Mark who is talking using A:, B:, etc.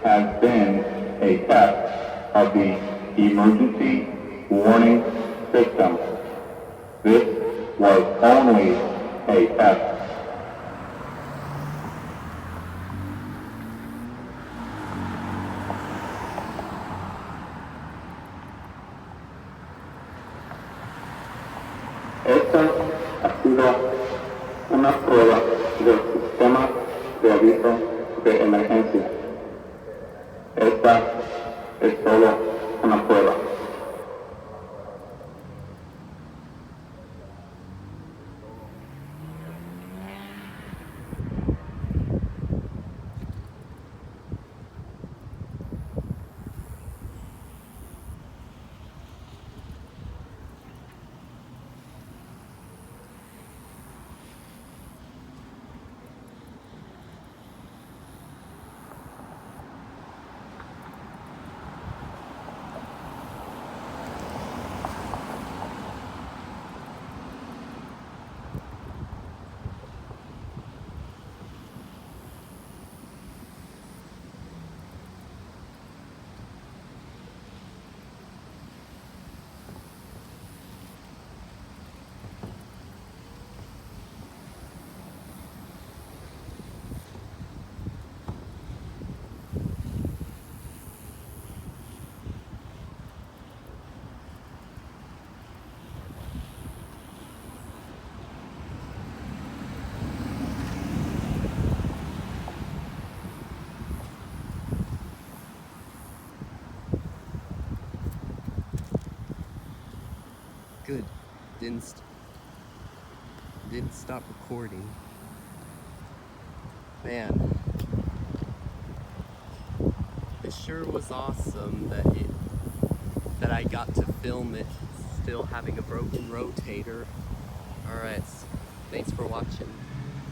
A: has been a test of the emergency warning system. This was only a test. Esta ha sido una prueba del sistema de aviso de emergencia. Esta es solo una prueba.
B: Good. Didn't stop recording. Man, it sure was awesome that I got to film it still having a broken rotator. Alright, thanks for watching.